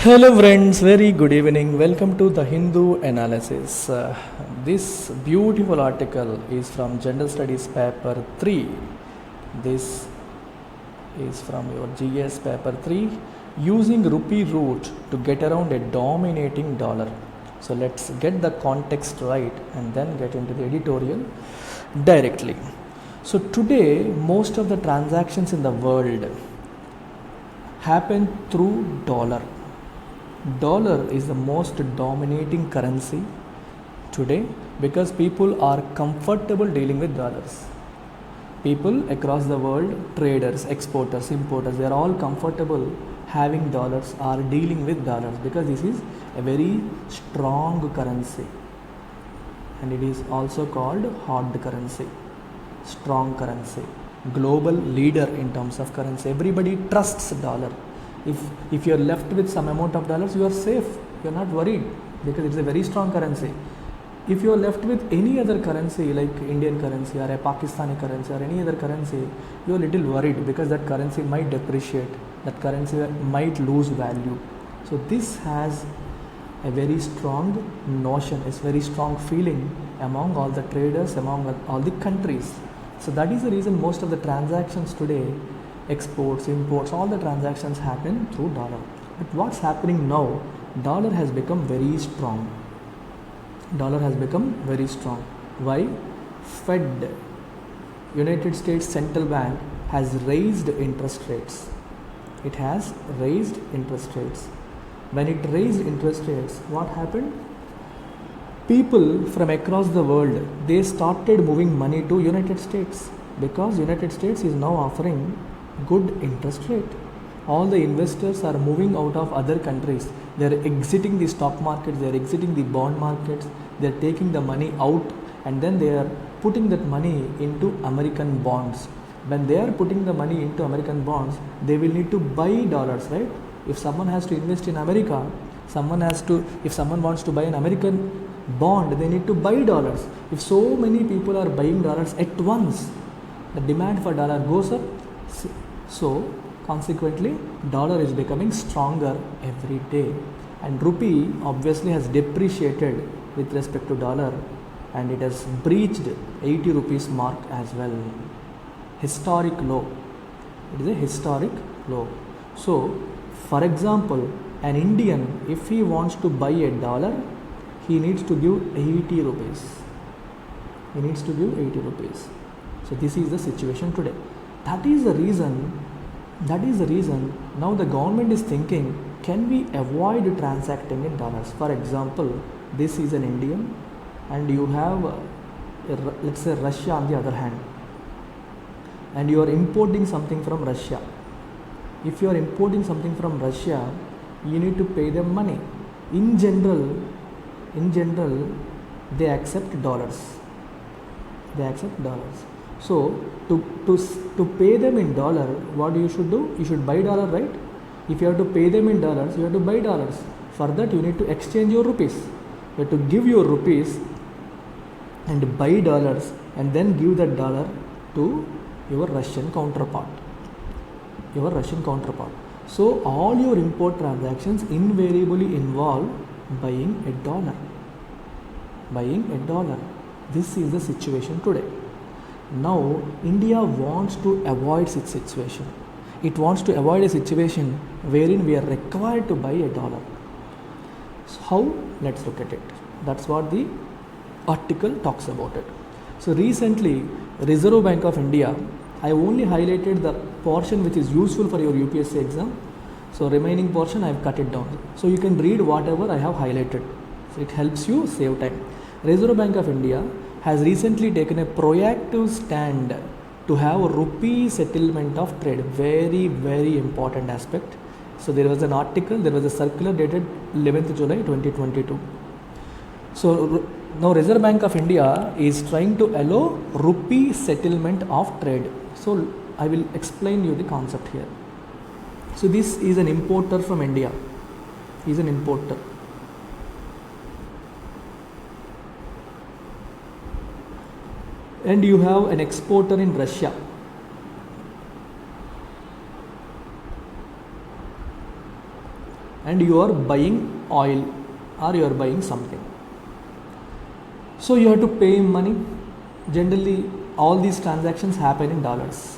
Hello friends, very good evening. Welcome to the Hindu analysis. This beautiful article is from General Studies paper 3. This is from your GS paper 3, using rupee route to get around a dominating dollar. So let's get the context right and then get into the editorial directly. So today most of the transactions in the world happen through dollar. Dollar is the most dominating currency today because people are comfortable dealing with dollars. People across the world, traders, exporters, importers, they are all comfortable having dollars or dealing with dollars because this is a very strong currency and it is also called hard currency, strong currency, global leader in terms of currency. Everybody trusts dollar. If you are left with some amount of dollars, you are safe, you are not worried because it is a very strong currency. If you are left with any other currency like Indian currency or a Pakistani currency or any other currency, you are a little worried because that currency might depreciate, that currency might lose value. So this has a very strong notion, a very strong feeling among all the traders, among all the countries. So that is the reason most of the transactions today, exports, imports, all the transactions happen through dollar. But what's happening now? Dollar has become very strong. Dollar has become very strong. Why? Fed, United States Central Bank, has raised interest rates. It has raised interest rates. When it raised interest rates, what happened? People from across the world, they started moving money to United States because United States is now offering good interest rate. All the investors are moving out of other countries. They are exiting the stock markets, they are exiting the bond markets, they are taking the money out and then they are putting that money into American bonds. When they are putting the money into American bonds, they will need to buy dollars, right? If someone has to invest in America, if someone wants to buy an American bond, they need to buy dollars. If so many people are buying dollars at once, the demand for dollar goes up. So consequently dollar is becoming stronger every day and rupee obviously has depreciated with respect to dollar and it has breached 80 rupees mark as well. Historic low. It is a historic low. So for example, an Indian, if he wants to buy a dollar, he needs to give 80 rupees. He needs to give 80 rupees. So this is the situation today. That is the reason now the government is thinking, can we avoid transacting in dollars? For example, this is an Indian and you have let's say Russia on the other hand, and you are importing something from Russia. If you are importing something from Russia, you need to pay them money. In general they accept dollars. So to pay them in dollar, what you should do? You should buy dollar, right? If you have to pay them in dollars, you have to buy dollars. For that you need to exchange your rupees. You have to give your rupees and buy dollars and then give that dollar to your Russian counterpart. So all your import transactions invariably involve buying a dollar. This is the situation today. Now India wants to avoid such situation. It wants to avoid a situation wherein we are required to buy a dollar. So how? Let's look at it. That's what the article talks about it. So recently Reserve Bank of India, I only highlighted the portion which is useful for your UPSC exam. So remaining portion I have cut it down. So you can read whatever I have highlighted. So it helps you save time. Reserve Bank of India has recently taken a proactive stand to have a rupee settlement of trade. Very, very important aspect. So there was an article, there was a circular dated 11th July 2022. So now Reserve Bank of India is trying to allow rupee settlement of trade. So I will explain you the concept here. So this is an importer from India. He is an importer. And you have an exporter in Russia. and you are buying oil or you are buying something. So you have to pay him money. Generally, all these transactions happen in dollars.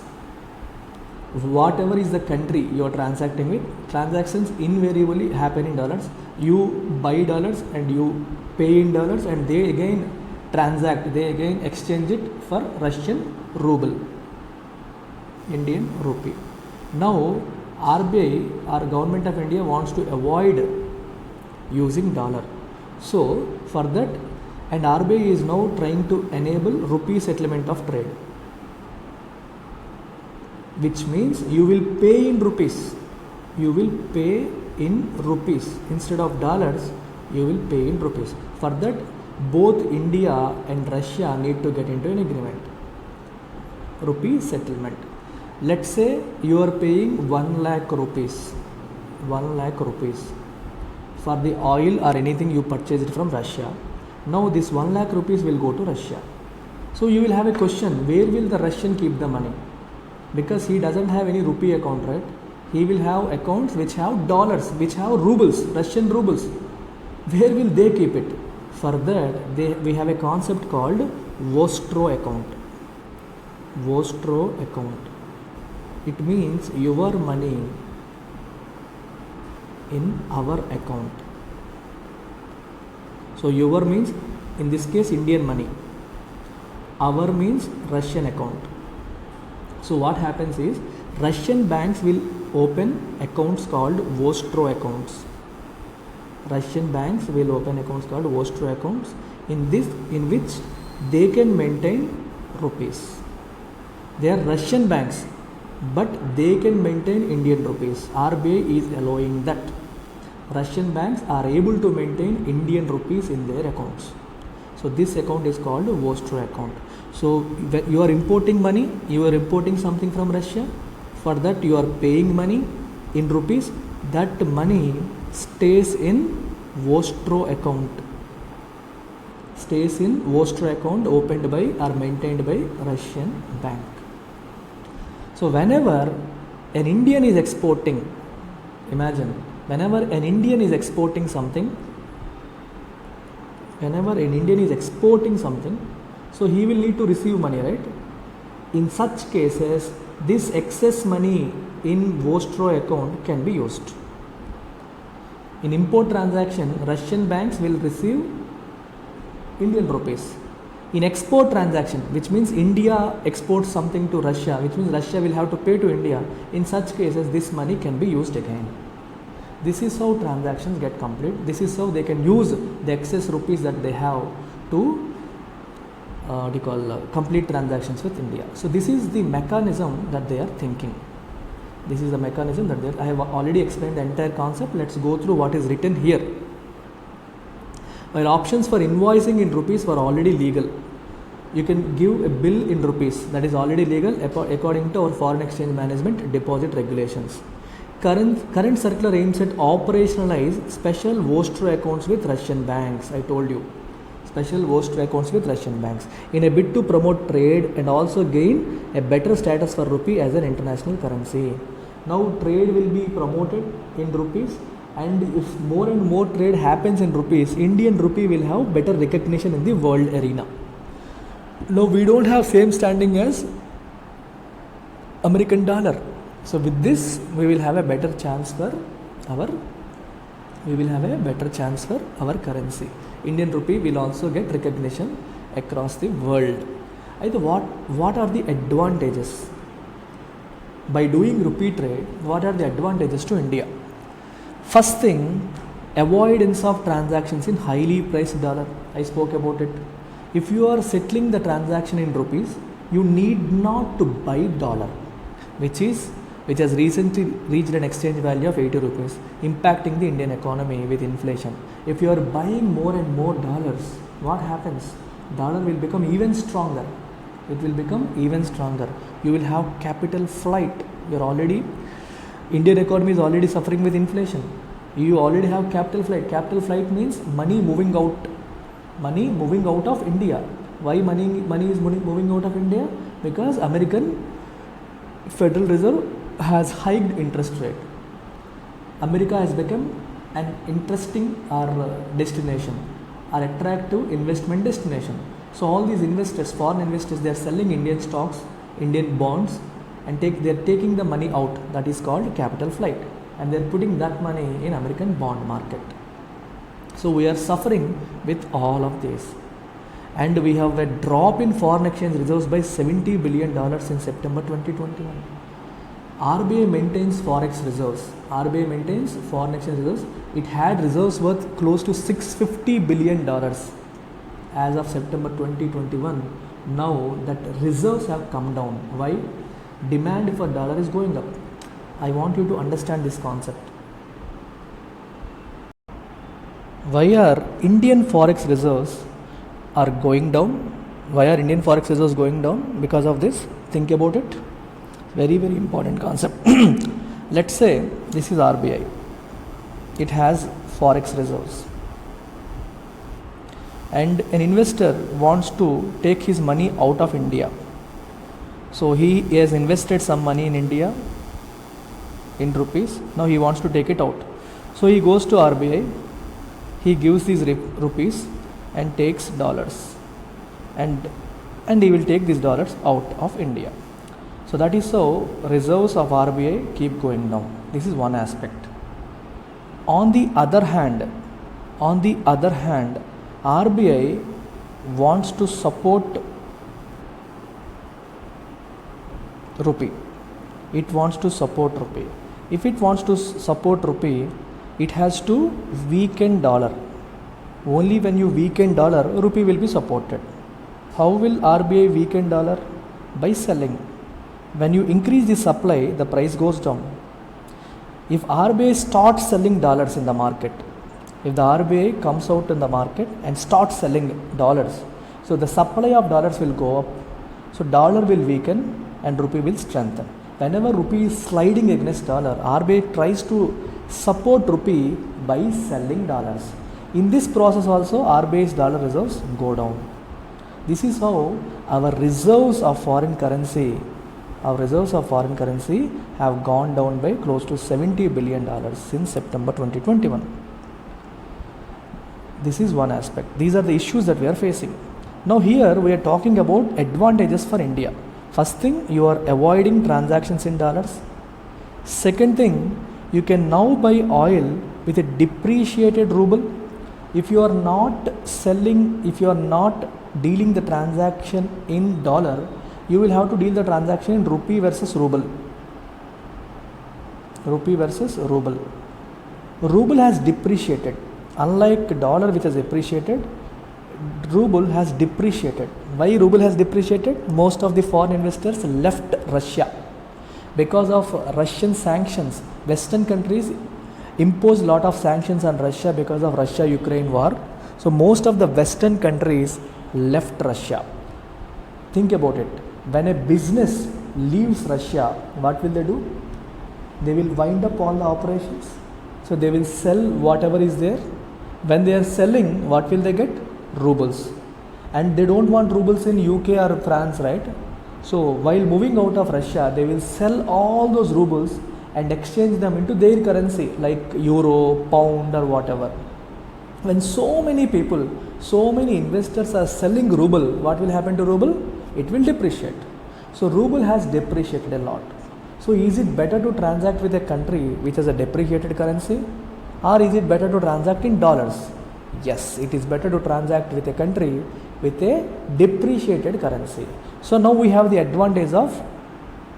Whatever is the country you are transacting with, transactions invariably happen in dollars. You buy dollars and you pay in dollars, and they again transact, they again exchange it for Russian ruble, Indian rupee. Now RBI or Government of India wants to avoid using dollar. So for that, and RBI is now trying to enable rupee settlement of trade, which means you will pay in rupees. You will pay in rupees instead of dollars. You will pay in rupees. For that, both India and Russia need to get into an agreement. Rupee settlement. Let's say you are paying 1 lakh rupees. 1 lakh rupees for the oil or anything you purchased from Russia. Now this 1 lakh rupees will go to Russia. So you will have a question, where will the Russian keep the money? Because he doesn't have any rupee account, right? He will have accounts which have dollars, which have rubles, Russian rubles. Where will they keep it? For that, we have a concept called Vostro account. Vostro account. It means your money in our account. So your means, in this case, Indian money. Our means Russian account. So what happens is, Russian banks will open accounts called Vostro accounts. Russian banks will open accounts called Vostro accounts, in which they can maintain rupees. They are Russian banks, but they can maintain Indian rupees. RBI is allowing that. Russian banks are able to maintain Indian rupees in their accounts. So this account is called Vostro account. So when you are importing money, you are importing something from Russia. For that you are paying money in rupees. That money stays in Vostro account. Stays in Vostro account opened by or maintained by Russian bank. So whenever an Indian is exporting, imagine, whenever an Indian is exporting something, so he will need to receive money, right? In such cases, this excess money in Vostro account can be used. In import transaction, Russian banks will receive Indian rupees. In export transaction, which means India exports something to Russia, which means Russia will have to pay to India, in such cases this money can be used again. This is how transactions get complete. This is how they can use the excess rupees that they have to complete transactions with India. So this is the mechanism that they are thinking. This is the mechanism that I have already explained the entire concept. Let's go through what is written here. While options for invoicing in rupees were already legal, you can give a bill in rupees, that is already legal according to our foreign exchange management deposit regulations. Current circular aims at operationalize special Vostro accounts with Russian banks. I told you, special Vostro accounts with Russian banks in a bid to promote trade and also gain a better status for rupee as an international currency. Now trade will be promoted in rupees, and if more and more trade happens in rupees, Indian rupee will have better recognition in the world arena. Now we don't have same standing as American dollar. So with this, we will have a better chance for our currency. Indian rupee will also get recognition across the world. What are the advantages? By doing rupee trade, what are the advantages to India? First thing, avoidance of transactions in highly priced dollar. I spoke about it. If you are settling the transaction in rupees, you need not to buy dollar, which has recently reached an exchange value of 80 rupees, impacting the Indian economy with inflation. If you are buying more and more dollars, what happens? Dollar will become even stronger. It will become even stronger. You will have capital flight. Indian economy is already suffering with inflation. You already have capital flight. Capital flight means money moving out. Money moving out of India. Why money is moving out of India? Because American Federal Reserve has hiked interest rate. America has become an interesting or destination or attractive investment destination. So all these investors, foreign investors, they are selling Indian stocks, Indian bonds, and they are taking the money out. That is called capital flight, and they are putting that money in American bond market. So we are suffering with all of this, and we have a drop in foreign exchange reserves by $70 billion in September 2021. RBI maintains forex reserves. RBI maintains foreign exchange reserves. It had reserves worth close to $650 billion as of September 2021. Now that reserves have come down. Why? Demand for dollar is going up. I want you to understand this concept. Why are Indian forex reserves are going down? Why are Indian forex reserves going down? Because of this. Think about it. Very, very important concept. Let's say this is RBI. It has forex reserves, and an investor wants to take his money out of India. So he has invested some money in India in rupees. Now he wants to take it out. So he goes to RBI. He gives these rupees and takes dollars, and he will take these dollars out of India. So that is how reserves of RBI keep going down. This is one aspect. On the other hand, RBI wants to support rupee. It wants to support rupee. If it wants to support rupee, it has to weaken dollar. Only when you weaken dollar, rupee will be supported. How will RBI weaken dollar? By selling. When you increase the supply, the price goes down. If RBI starts selling dollars in the market, if the RBI comes out in the market and starts selling dollars, so the supply of dollars will go up. So dollar will weaken and rupee will strengthen. Whenever rupee is sliding against dollar, RBI tries to support rupee by selling dollars. In this process also, RBI's dollar reserves go down. This is how our reserves of foreign currency have gone down by close to $70 billion since September 2021. This is one aspect. These are the issues that we are facing. Now here we are talking about advantages for India. First thing, you are avoiding transactions in dollars. Second thing, you can now buy oil with a depreciated ruble. If you are not dealing the transaction in dollar, you will have to deal the transaction in rupee versus ruble. Ruble has depreciated. Unlike dollar which has appreciated, ruble has depreciated. Why ruble has depreciated? Most of the foreign investors left Russia. Because of Russian sanctions, Western countries imposed a lot of sanctions on Russia because of Russia-Ukraine war. So most of the Western countries left Russia. Think about it. When a business leaves Russia, what will they do? They will wind up all the operations. So they will sell whatever is there. When they are selling, what will they get? Rubles. And they don't want rubles in UK or France, right? So while moving out of Russia, they will sell all those rubles and exchange them into their currency like euro, pound or whatever. When so many people, so many investors are selling ruble, what will happen to ruble? It will depreciate. So ruble has depreciated a lot. So is it better to transact with a country which has a depreciated currency, or is it better to transact in dollars? Yes, it is better to transact with a country with a depreciated currency. So now we have the advantage of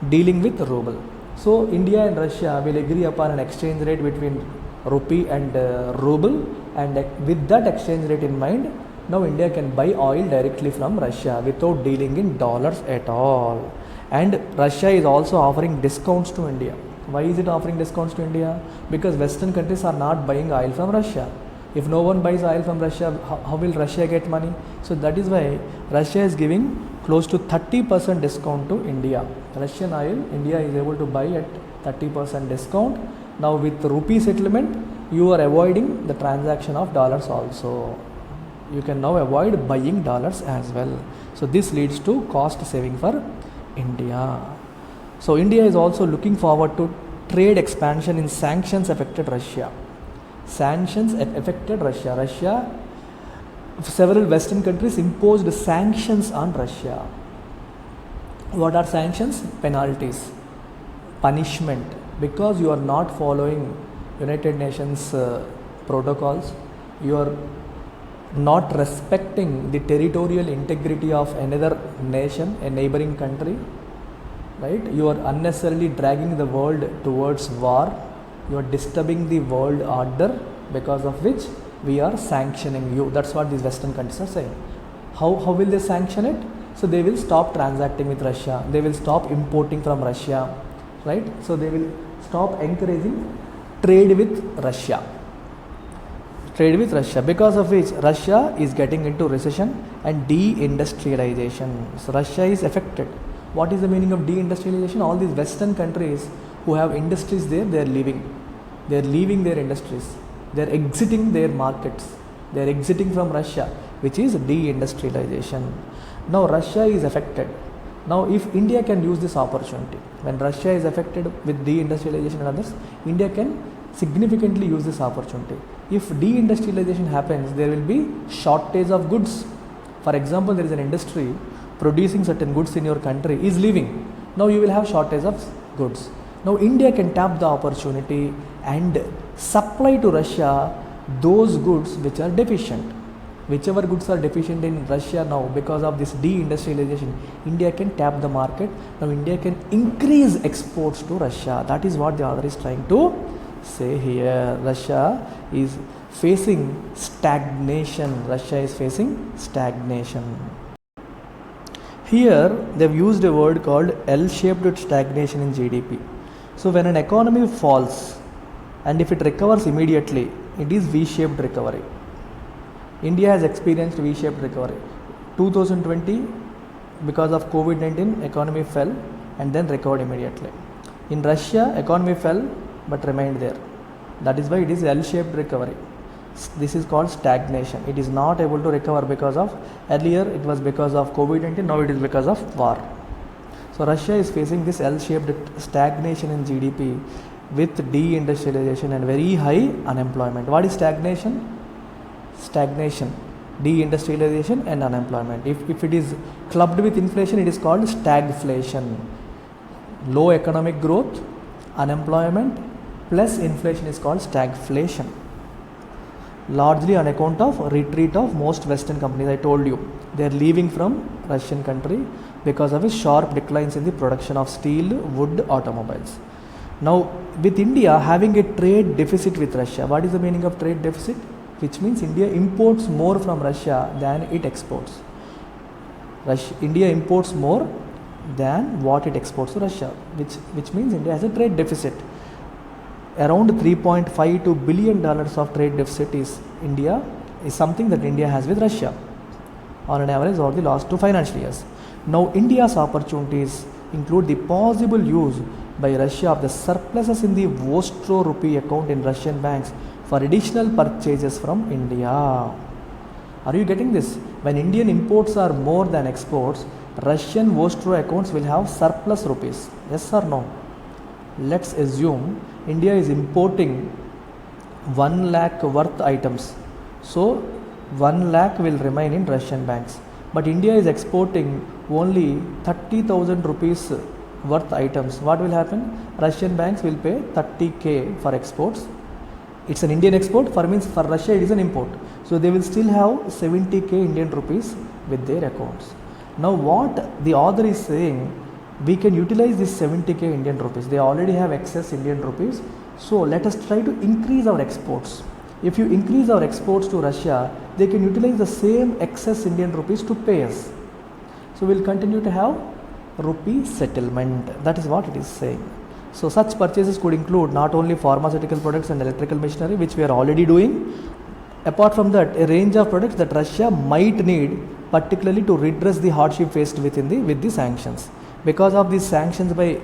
dealing with ruble. So India and Russia will agree upon an exchange rate between rupee and ruble, and with that exchange rate in mind, now India can buy oil directly from Russia without dealing in dollars at all. And Russia is also offering discounts to India. Why is it offering discounts to India? Because Western countries are not buying oil from Russia. If no one buys oil from Russia, how will Russia get money? So that is why Russia is giving close to 30% discount to India. Russian oil, India is able to buy at 30% discount. Now with rupee settlement, you are avoiding the transaction of dollars also. You can now avoid buying dollars as well. So this leads to cost saving for India. So India is also looking forward to trade expansion in sanctions affected Russia. Sanctions affected Russia. Several Western countries imposed sanctions on Russia. What are sanctions? Penalties, punishment, because you are not following United Nations protocols, you are not respecting the territorial integrity of another nation, a neighboring country, right? You are unnecessarily dragging the world towards war, you are disturbing the world order, because of which we are sanctioning you. That's what these Western countries are saying. How will they sanction it? So they will stop transacting with Russia, they will stop importing from Russia, right? So they will stop encouraging trade with Russia, because of which Russia is getting into recession and deindustrialization. So Russia is affected. What is the meaning of deindustrialization? All these Western countries who have industries there, they are leaving their industries, they are exiting their markets, they are exiting from Russia, which is deindustrialization. Now Russia is affected. Now if India can use this opportunity, when Russia is affected with deindustrialization and others, India can significantly use this opportunity. If deindustrialization happens, there will be shortage of goods. For example, there is an industry producing certain goods in your country is leaving. Now you will have shortage of goods. Now India can tap the opportunity and supply to Russia those goods which are deficient. Whichever goods are deficient in Russia now, because of this deindustrialization, India can tap the market. Now India can increase exports to Russia. That is what the author is trying to say here. Russia is facing stagnation. Here they have used a word called L-shaped stagnation in GDP. So when an economy falls and if it recovers immediately, it is V-shaped recovery. India has experienced V-shaped recovery. 2020, because of COVID-19, economy fell and then recovered immediately. In Russia, economy fell but remained there. That is why it is L-shaped recovery. This is called stagnation. It is not able to recover because of, earlier it was because of COVID-19, now it is because of war. So Russia is facing this L-shaped stagnation in GDP with deindustrialization and very high unemployment. What is stagnation? Stagnation, deindustrialization and unemployment. If it is clubbed with inflation, it is called stagflation. Low economic growth, unemployment plus inflation is called stagflation. Largely on account of retreat of most Western companies. I told you, they are leaving from Russian country because of a sharp declines in the production of steel, wood, automobiles. Now with India having a trade deficit with Russia, what is the meaning of trade deficit? Which means India imports more from Russia than it exports. India imports more than what it exports to Russia, which means India has a trade deficit. Around $3.52 billion of trade deficit is something that India has with Russia on an average over the last 2 financial years. Now India's opportunities include the possible use by Russia of the surpluses in the Vostro rupee account in Russian banks for additional purchases from India. Are you getting this? When Indian imports are more than exports, Russian Vostro accounts will have surplus rupees. Yes or no? Let's assume India is importing 1 lakh worth items. So 1 lakh will remain in Russian banks. But India is exporting only 30,000 rupees worth items. What will happen? Russian banks will pay 30k for exports. It's an Indian export, for Russia it is an import. So they will still have 70k Indian rupees with their accounts. Now what the author is saying, we can utilize this 70k Indian rupees. They already have excess Indian rupees. So let us try to increase our exports. If you increase our exports to Russia, they can utilize the same excess Indian rupees to pay us. So we'll continue to have rupee settlement. That is what it is saying. So such purchases could include not only pharmaceutical products and electrical machinery, which we are already doing. Apart from that, a range of products that Russia might need, particularly to redress the hardship faced with the sanctions. Because of these sanctions by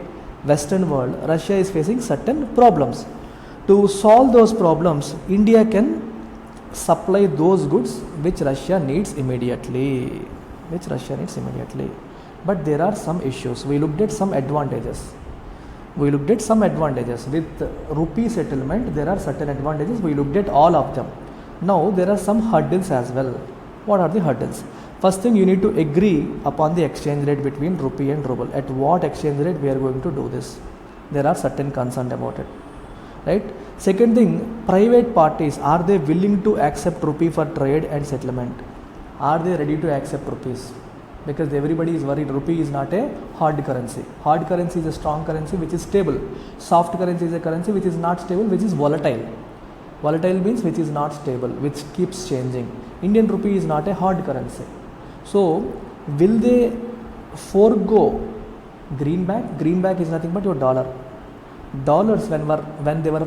Western world, Russia is facing certain problems. To solve those problems, India can supply those goods which Russia needs immediately. But there are some issues. We looked at some advantages. We looked at some advantages. With rupee settlement, there are certain advantages. We looked at all of them. Now there are some hurdles as well. What are the hurdles? First thing, you need to agree upon the exchange rate between rupee and ruble. At what exchange rate we are going to do this? There are certain concerns about it, right? Second thing, private parties, are they willing to accept rupee for trade and settlement? Are they ready to accept rupees? Because everybody is worried rupee is not a hard currency. Hard currency is a strong currency which is stable. Soft currency is a currency which is not stable, which is volatile. Volatile means which is not stable, which keeps changing. Indian rupee is not a hard currency. So, will they forego greenback? Greenback is nothing but your dollar. Dollars when they were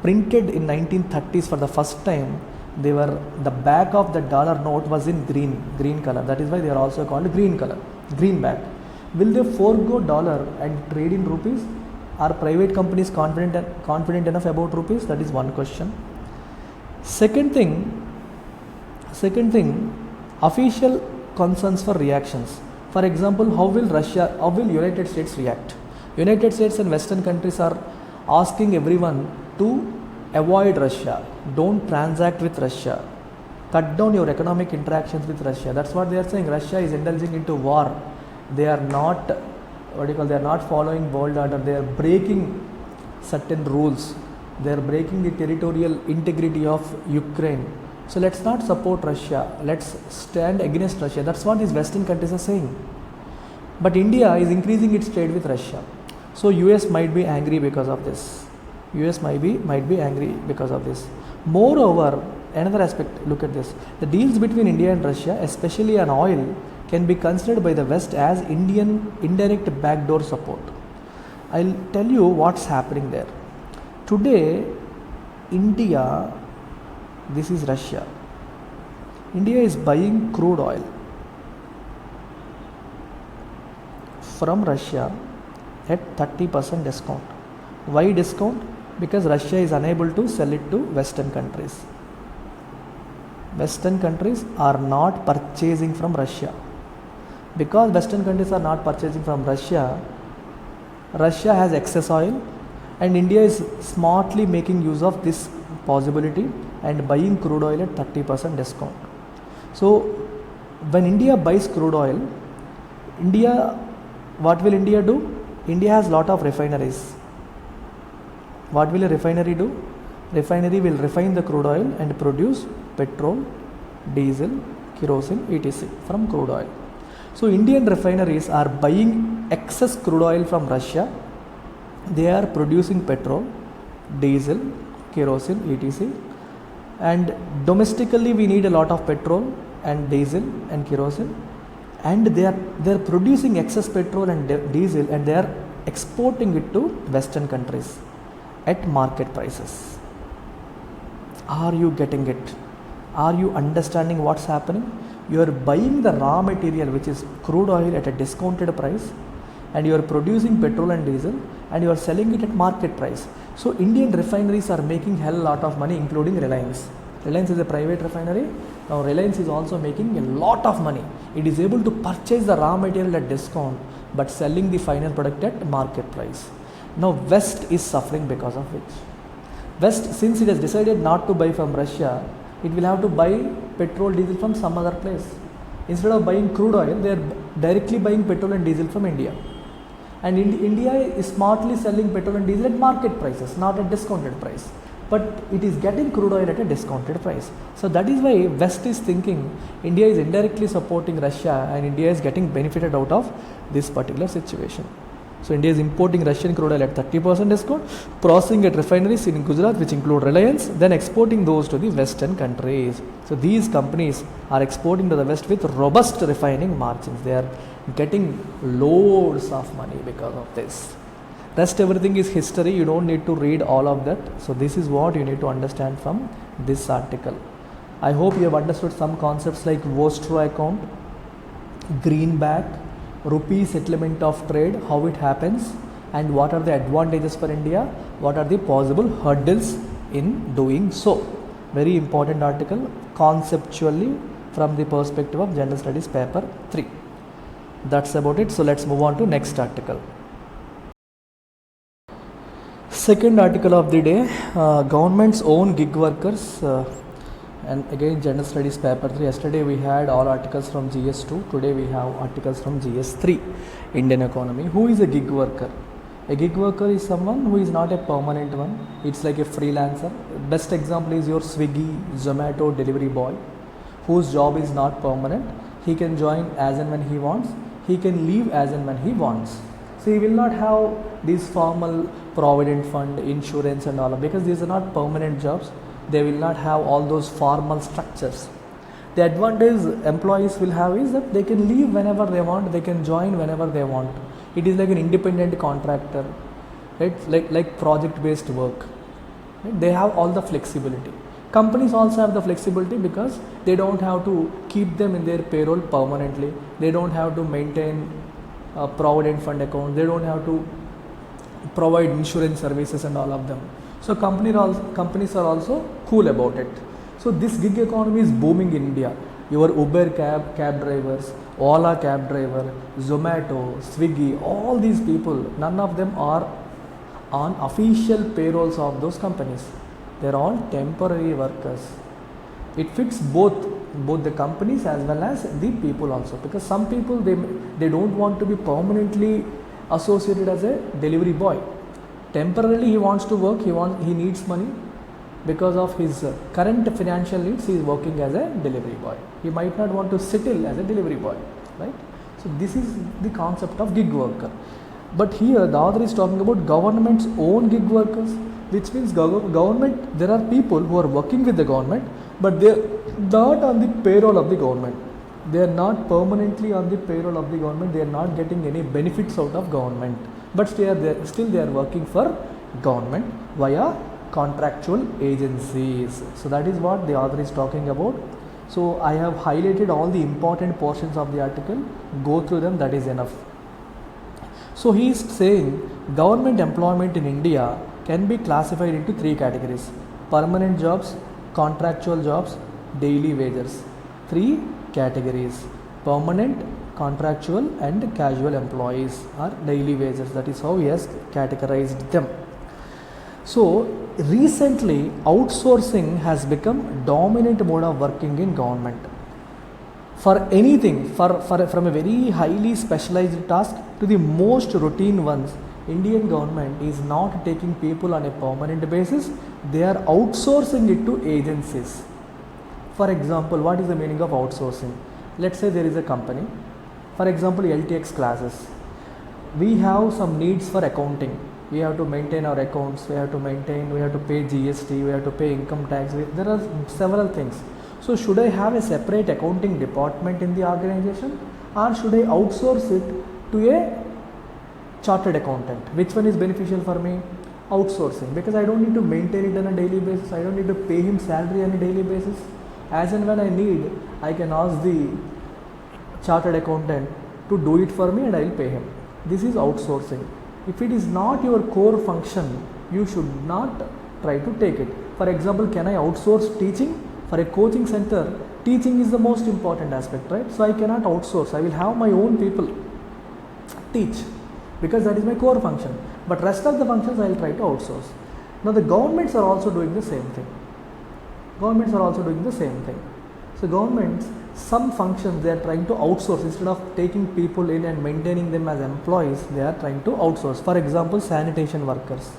printed in 1930s for the first time, the back of the dollar note was in green color. That is why they are also called greenback. Will they forego dollar and trade in rupees? Are private companies confident enough about rupees? That is one question. Second thing, official concerns for reactions. For example, how will United States react? United States and Western countries are asking everyone to avoid Russia. Don't transact with Russia. Cut down your economic interactions with Russia. That's what they are saying. Russia is indulging into war. They are not, they are not following world order. They are breaking certain rules. They are breaking the territorial integrity of Ukraine. So let's not support Russia. Let's stand against Russia. That's what these Western countries are saying. But India is increasing its trade with Russia. So US might be angry because of this. US might be angry because of this. Moreover, another aspect, look at this. The deals between India and Russia, especially on oil, can be considered by the West as Indian indirect backdoor support. I'll tell you what's happening there. Today, India, this is Russia. India is buying crude oil from Russia at 30% discount. Why discount? Because Russia is unable to sell it to Western countries. Western countries are not purchasing from Russia. Because Western countries are not purchasing from Russia, Russia has excess oil and India is smartly making use of this possibility and buying crude oil at 30% discount. So when India buys crude oil, what will India do? India has lot of refineries. What will a refinery do? Refinery will refine the crude oil and produce petrol, diesel, kerosene, etc. from crude oil. So Indian refineries are buying excess crude oil from Russia. They are producing petrol, diesel, kerosene, etc. And domestically we need a lot of petrol and diesel and kerosene. And they are producing excess petrol and diesel and they are exporting it to Western countries at market prices. Are you getting it? Are you understanding what's happening? You are buying the raw material, which is crude oil, at a discounted price, and you are producing petrol and diesel and you are selling it at market price. So Indian refineries are making hell lot of money, including Reliance. Reliance is a private refinery. Now Reliance is also making a lot of money. It is able to purchase the raw material at discount but selling the final product at market price. Now West is suffering because of which. West, since it has decided not to buy from Russia, it will have to buy petrol, diesel from some other place. Instead of buying crude oil, they are directly buying petrol and diesel from India. And India is smartly selling petrol and diesel at market prices, not at discounted price. But it is getting crude oil at a discounted price. So that is why West is thinking India is indirectly supporting Russia and India is getting benefited out of this particular situation. So India is importing Russian crude oil at 30% discount, processing at refineries in Gujarat, which include Reliance, then exporting those to the Western countries. So these companies are exporting to the West with robust refining margins. They are getting loads of money because of this. Rest everything is history. You don't need to read all of that. So this is what you need to understand from this article. I hope you have understood some concepts like Vostro account, greenback, rupee settlement of trade, how it happens, and what are the advantages for India, what are the possible hurdles in doing so. Very important article conceptually from the perspective of General Studies paper 3. That's about it. So let's move on to next article. Second article of the day, government's own gig workers, and again general studies paper 3. Yesterday we had all articles from GS2, today we have articles from GS3, Indian economy. Who is a gig worker? A gig worker is someone who is not a permanent one, it's like a freelancer. Best example is your Swiggy, Zomato delivery boy, whose job is not permanent. He can join as and when he wants, he can leave as and when he wants. So he will not have these formal provident fund, insurance and all, because these are not permanent jobs. They will not have all those formal structures. The advantage employees will have is that they can leave whenever they want, they can join whenever they want. It is like an independent contractor, right? Like project based work, right? They have all the flexibility. Companies also have the flexibility because they don't have to keep them in their payroll permanently. They don't have to maintain a provident fund account. They don't have to provide insurance services and all of them. So companies are also cool about it. So this gig economy is booming in India. Your Uber cab drivers, Ola cab driver, Zomato, Swiggy, all these people, none of them are on official payrolls of those companies. They're all temporary workers. It fits both the companies as well as the people also, because some people they don't want to be permanently associated as a delivery boy. Temporarily he wants to work, he needs money because of his current financial needs. He is working as a delivery boy. He might not want to settle as a delivery boy, right? So this is the concept of gig worker. But here the author is talking about government's own gig workers, which means government, there are people who are working with the government, but they are not on the payroll of the government. They are not permanently on the payroll of the government. They are not getting any benefits out of government, but still they are working for government via contractual agencies. So that is what the author is talking about. So I have highlighted all the important portions of the article. Go through them, that is enough. So he is saying government employment in India can be classified into three categories: permanent jobs, contractual jobs, daily wages. Three categories: permanent, contractual and casual employees or daily wages. That is how he has categorized them. So recently outsourcing has become dominant mode of working in government. For anything, from a very highly specialized task to the most routine ones, Indian government is not taking people on a permanent basis. They are outsourcing it to agencies. For example, what is the meaning of outsourcing? Let's say there is a company, for example LTX classes. We have some needs for accounting. We have to maintain our accounts, we have to pay GST, we have to pay income tax. There are several things. So should I have a separate accounting department in the organization, or should I outsource it to a chartered accountant? Which one is beneficial for me? Outsourcing, because I don't need to maintain it on a daily basis. I don't need to pay him salary on a daily basis. As and when I need, I can ask the chartered accountant to do it for me and I will pay him. This is outsourcing. If it is not your core function, you should not try to take it. For example, can I outsource teaching? For a coaching center, teaching is the most important aspect, right? So I cannot outsource. I will have my own people teach, because that is my core function. But rest of the functions I will try to outsource. Now the governments are also doing the same thing. So governments, some functions they are trying to outsource. Instead of taking people in and maintaining them as employees, they are trying to outsource. For example, sanitation workers.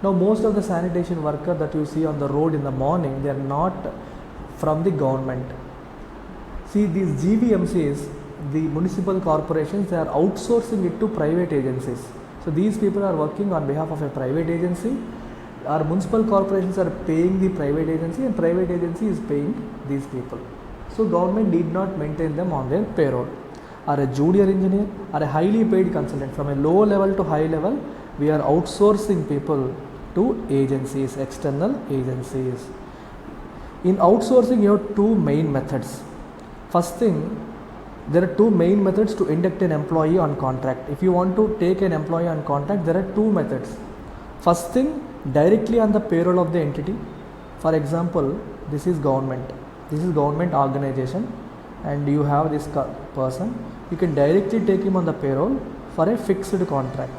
Now most of the sanitation workers that you see on the road in the morning, they are not from the government. See, these GVMCs, the municipal corporations, they are outsourcing it to private agencies. So these people are working on behalf of a private agency. Our municipal corporations are paying the private agency, and private agency is paying these people. So government need not maintain them on their payroll. Or a junior engineer or a highly paid consultant, from a low level to high level, we are outsourcing people to agencies, external agencies. In outsourcing, you have two main methods. First thing, there are two main methods to induct an employee on contract. If you want to take an employee on contract, there are two methods. First thing, directly on the payroll of the entity. For example, this is government organization, and you have this person. You can directly take him on the payroll for a fixed contract.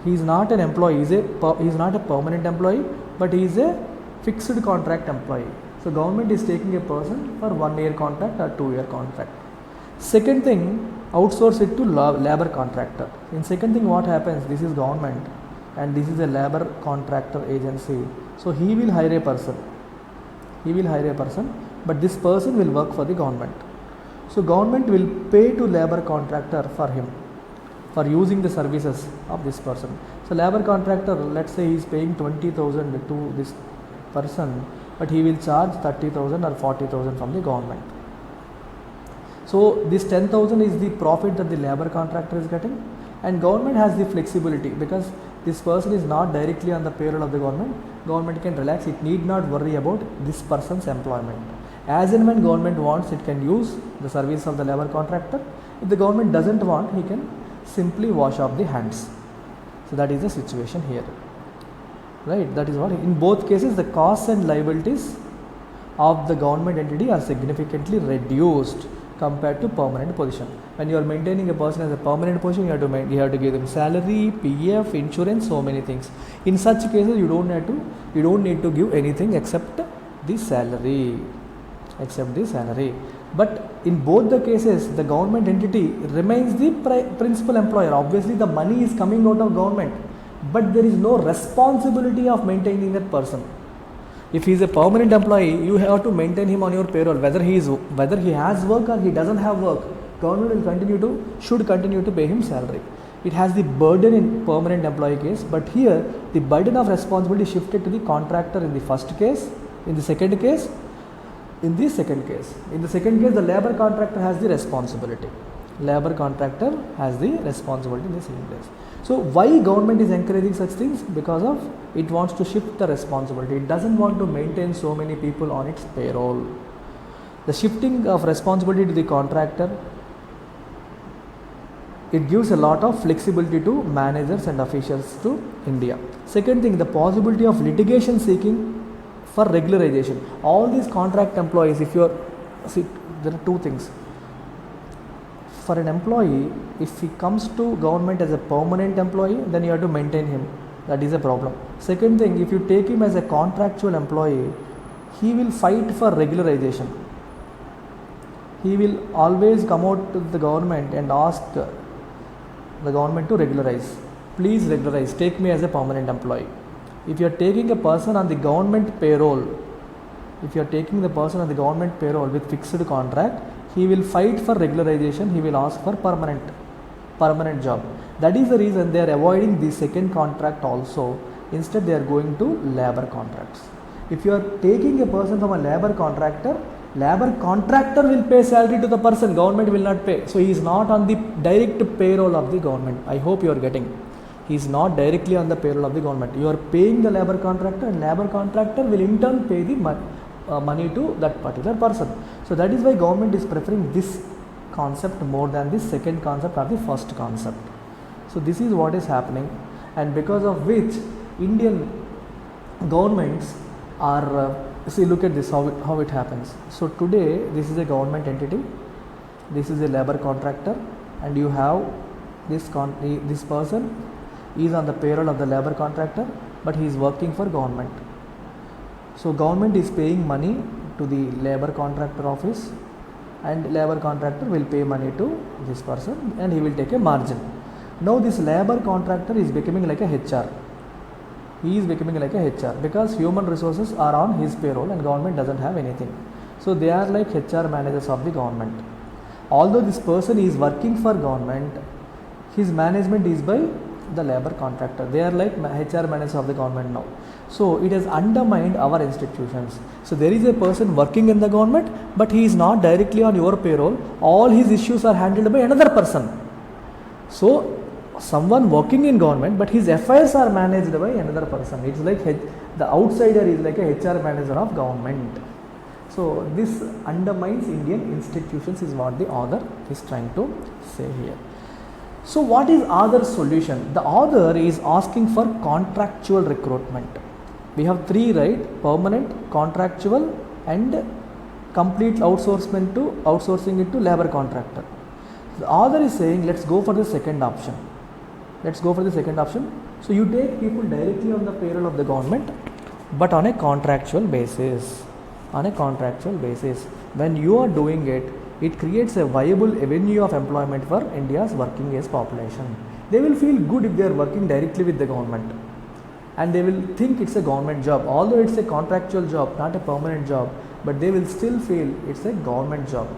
He is not an employee, he is not a permanent employee, but he is a fixed contract employee. So government is taking a person for 1 year contract or 2 year contract. Second thing, outsource it to labor contractor. In second thing, what happens, this is government and this is a labor contractor agency. So he will hire a person, but this person will work for the government. So government will pay to labor contractor for him, for using the services of this person. So labor contractor, let's say he is paying 20,000 to this person, but he will charge 30,000 or 40,000 from the government. So this 10,000 is the profit that the labor contractor is getting, and government has the flexibility because this person is not directly on the payroll of the government. Government can relax, it need not worry about this person's employment. As and when government wants, it can use the service of the labor contractor. If the government doesn't want, he can simply wash off the hands. So that is the situation here, right? That is what, in both cases, the costs and liabilities of the government entity are significantly reduced compared to permanent position. When you are maintaining a person as a permanent position, you have to give them salary, PF, insurance, so many things. In such cases, you don't need to give anything except the salary. But in both the cases, the government entity remains the principal employer. Obviously, the money is coming out of government, but there is no responsibility of maintaining that person. If he is a permanent employee, you have to maintain him on your payroll, whether he has work or he doesn't have work. Government should continue to pay him salary. It has the burden in permanent employee case, but here the burden of responsibility shifted to the contractor in the first case. In the second case, the labor contractor has the responsibility. In the second case. So why government is encouraging such things? Because of it wants to shift the responsibility. It doesn't want to maintain so many people on its payroll. The shifting of responsibility to the contractor, it gives a lot of flexibility to managers and officials to India. Second thing, the possibility of litigation seeking for regularization. All these contract employees, there are two things. For an employee, if he comes to government as a permanent employee, then you have to maintain him. That is a problem. Second thing, if you take him as a contractual employee, he will fight for regularization. He will always come out to the government and ask the government to regularize. Please regularize, take me as a permanent employee. If you are taking a person on the government payroll, with fixed contract, he will fight for regularization, he will ask for permanent job. That is the reason they are avoiding the second contract also. Instead, they are going to labor contracts. If you are taking a person from a labor contractor will pay salary to the person, government will not pay. So he is not on the direct payroll of the government. I hope you are getting. He is not directly on the payroll of the government. You are paying the labor contractor, and labor contractor will in turn pay the money to that particular person. So that is why government is preferring this concept more than the second concept or the first concept. So this is what is happening, and because of which Indian governments are look at this, how it happens. So today this is a government entity, this is a labor contractor, and you have this person is on the payroll of the labor contractor, but he is working for government. So government is paying money to the labor contractor office, and labor contractor will pay money to this person, and he will take a margin. Now this labor contractor is becoming like a HR. He is becoming like a HR because human resources are on his payroll and government doesn't have anything. So they are like HR managers of the government. Although this person is working for government, his management is by the labor contractor. They are like HR managers of the government now. So it has undermined our institutions. So there is a person working in the government, but he is not directly on your payroll. All his issues are handled by another person. So someone working in government, but his affairs are managed by another person. It's like the outsider is like a HR manager of government. So this undermines Indian institutions is what the author is trying to say here. So what is author's solution? The author is asking for contractual recruitment. We have three, right? Permanent, contractual, and complete outsourcing it to labor contractor. The author is saying let's go for the second option. Let's go for the second option. So you take people directly on the payroll of the government, but on a contractual basis. On a contractual basis. When you are doing it, it creates a viable avenue of employment for India's working age population. They will feel good if they are working directly with the government, and they will think it's a government job, although it's a contractual job, not a permanent job, but they will still feel it's a government job.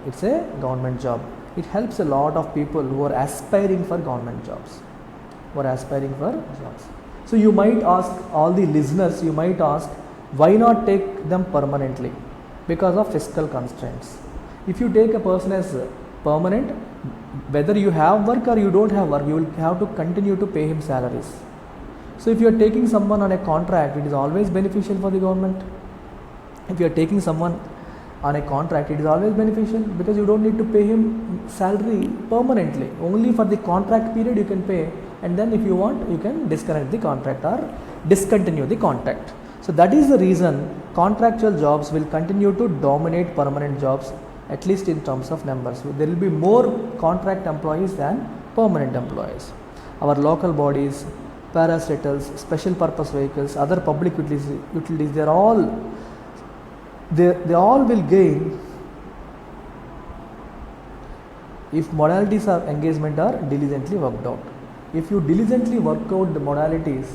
It's a government job. It helps a lot of people who are aspiring for government jobs. So you might ask, all the listeners, you might ask, why not take them permanently? Because of fiscal constraints. If you take a person as permanent, whether you have work or you don't have work, you will have to continue to pay him salaries. So if you are taking someone on a contract, it is always beneficial for the government. If you are taking someone on a contract, it is always beneficial because you don't need to pay him salary permanently. Only for the contract period you can pay, and then if you want, you can disconnect the contract or discontinue the contract. So that is the reason contractual jobs will continue to dominate permanent jobs, at least in terms of numbers. So there will be more contract employees than permanent employees. Our local bodies, parastatals, special purpose vehicles, other public utilities, they all will gain if modalities of engagement are diligently worked out. If you diligently work out the modalities,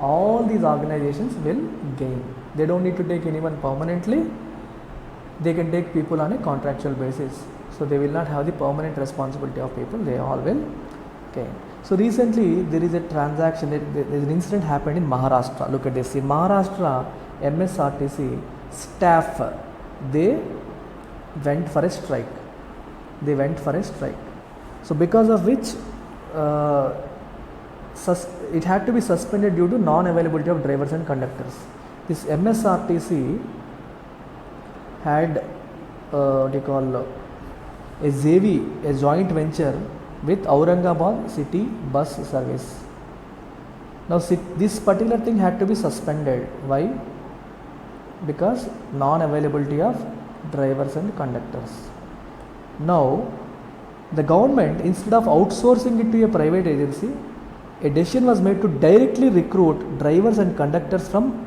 all these organizations will gain. They don't need to take anyone permanently. They can take people on a contractual basis. So they will not have the permanent responsibility of people. They all will gain. So recently there is a transaction, there is an incident happened in Maharashtra. Look at this. In Maharashtra, MSRTC staff, they went for a strike. So because of which it had to be suspended due to non-availability of drivers and conductors. This MSRTC had a JV, a joint venture with Aurangabad city bus service. Now this particular thing had to be suspended. Why? Because non-availability of drivers and conductors. Now the government, instead of outsourcing it to a private agency, a decision was made to directly recruit drivers and conductors from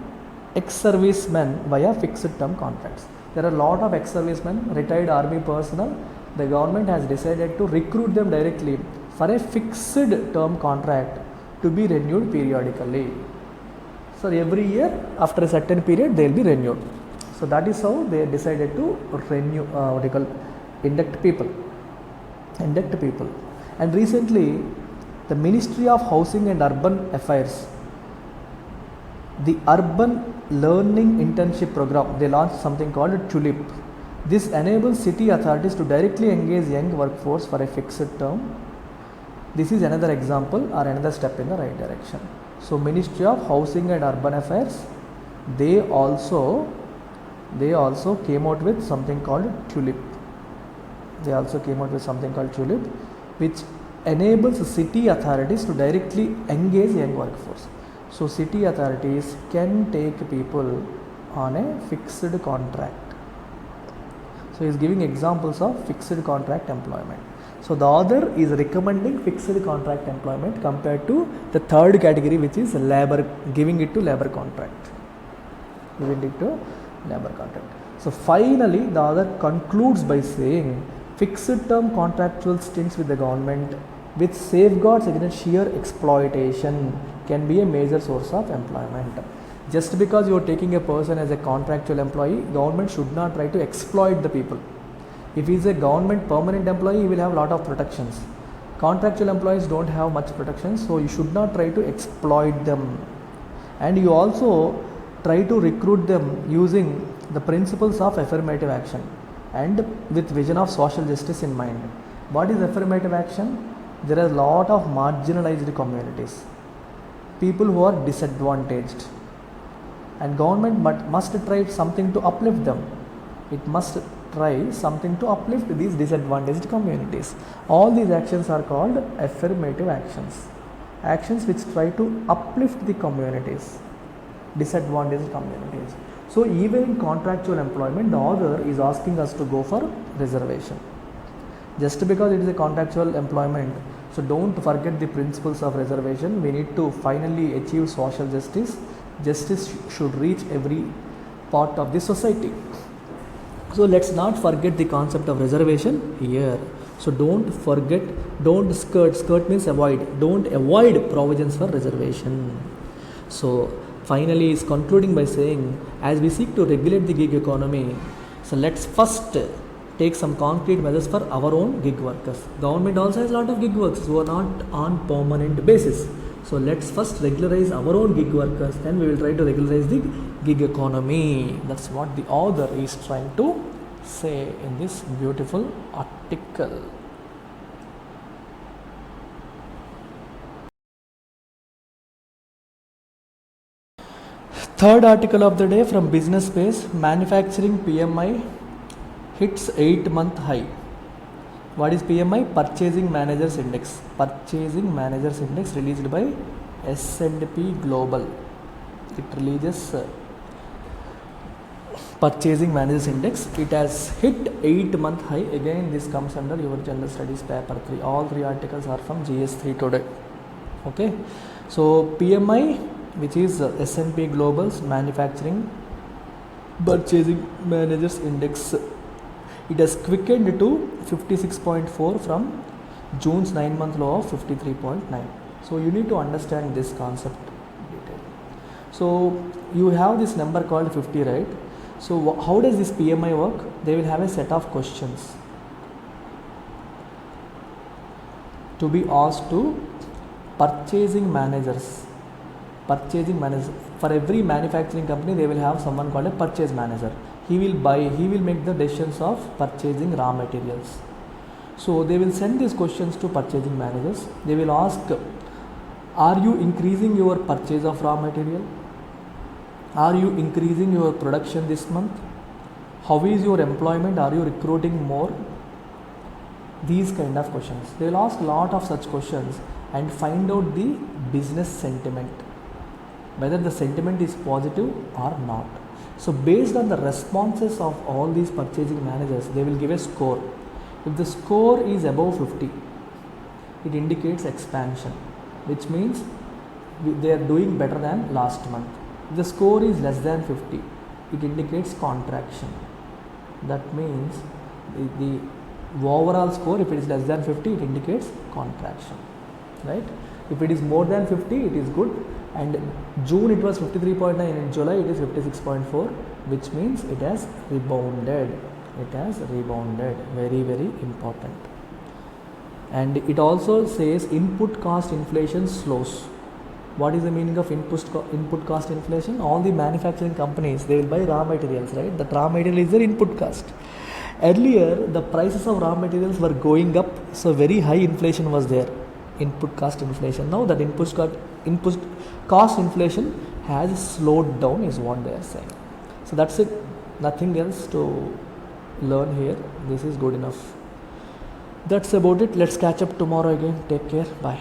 ex-servicemen via fixed term contracts. There are a lot of ex-servicemen, retired army personnel. The government has decided to recruit them directly for a fixed term contract to be renewed periodically. So every year after a certain period they will be renewed. So that is how they decided to renew, induct people. And recently the Ministry of Housing and Urban Affairs, the Urban Learning Internship Program, they launched something called TULIP. This enables city authorities to directly engage young workforce for a fixed term. This is another example or another step in the right direction. So Ministry of Housing and Urban Affairs, they also came out with something called TULIP. Which enables city authorities to directly engage young workforce. So city authorities can take people on a fixed contract. So he is giving examples of fixed contract employment. So the author is recommending fixed contract employment compared to the third category, which is labor, giving it to labor contract. So finally the author concludes by saying fixed term contractual stints with the government with safeguards against sheer exploitation can be a major source of employment. Just because you are taking a person as a contractual employee, government should not try to exploit the people. If he is a government permanent employee, he will have a lot of protections. Contractual employees don't have much protection, so you should not try to exploit them. And you also try to recruit them using the principles of affirmative action and with vision of social justice in mind. What is affirmative action? There are a lot of marginalized communities, people who are disadvantaged, and government must try something to uplift them. It must try something to uplift these disadvantaged communities. All these actions are called affirmative actions, actions which try to uplift the communities, disadvantaged communities. So even in contractual employment, the author is asking us to go for reservation. Just because it is a contractual employment, So don't forget the principles of reservation. We need to finally achieve social justice. Justice should reach every part of the society. So let's not forget the concept of reservation here. So don't forget, don't skirt means avoid, don't avoid provisions for reservation. So finally is concluding by saying, as we seek to regulate the gig economy, so let's first take some concrete measures for our own gig workers. Government also has a lot of gig workers who are not on permanent basis. So let's first regularize our own gig workers, then we will try to regularize the gig economy. That's what the author is trying to say in this beautiful article. Third article of the day from Business Space, manufacturing PMI hits 8-month high. What is PMI? Purchasing Managers Index. Purchasing Managers Index released by S&P Global. It releases Purchasing Managers Index. It has hit 8-month high. Again, this comes under your General Studies paper 3. All 3 articles are from GS3 today. Okay. So PMI, which is S&P Global's Manufacturing Purchasing Managers Index, it has quickened to 56.4 from June's 9-month low of 53.9. So you need to understand this concept detail. So you have this number called 50, right? So how does this PMI work? They will have a set of questions to be asked to purchasing managers. Purchasing managers. For every manufacturing company, they will have someone called a purchase manager. He will make the decisions of purchasing raw materials. So they will send these questions to purchasing managers. They will ask, are you increasing your purchase of raw material? Are you increasing your production this month? How is your employment? Are you recruiting more? These kind of questions. They will ask a lot of such questions and find out the business sentiment, whether the sentiment is positive or not. So based on the responses of all these purchasing managers, they will give a score. If the score is above 50, it indicates expansion, which means they are doing better than last month. If the score is less than 50, it indicates contraction. That means the overall score, if it is less than 50, it indicates contraction, right? If it is more than 50, it is good. And June it was 53.9, in July it is 56.4, which means it has rebounded. It has rebounded. Very, very important. And it also says input cost inflation slows. What is the meaning of input cost inflation? All the manufacturing companies, they will buy raw materials, right? That raw material is their input cost. Earlier, the prices of raw materials were going up, so very high inflation was there. Input cost inflation. Now that input cost inflation has slowed down is what they are saying. So that's it. Nothing else to learn here. This is good enough. That's about it. Let's catch up tomorrow again. Take care. Bye.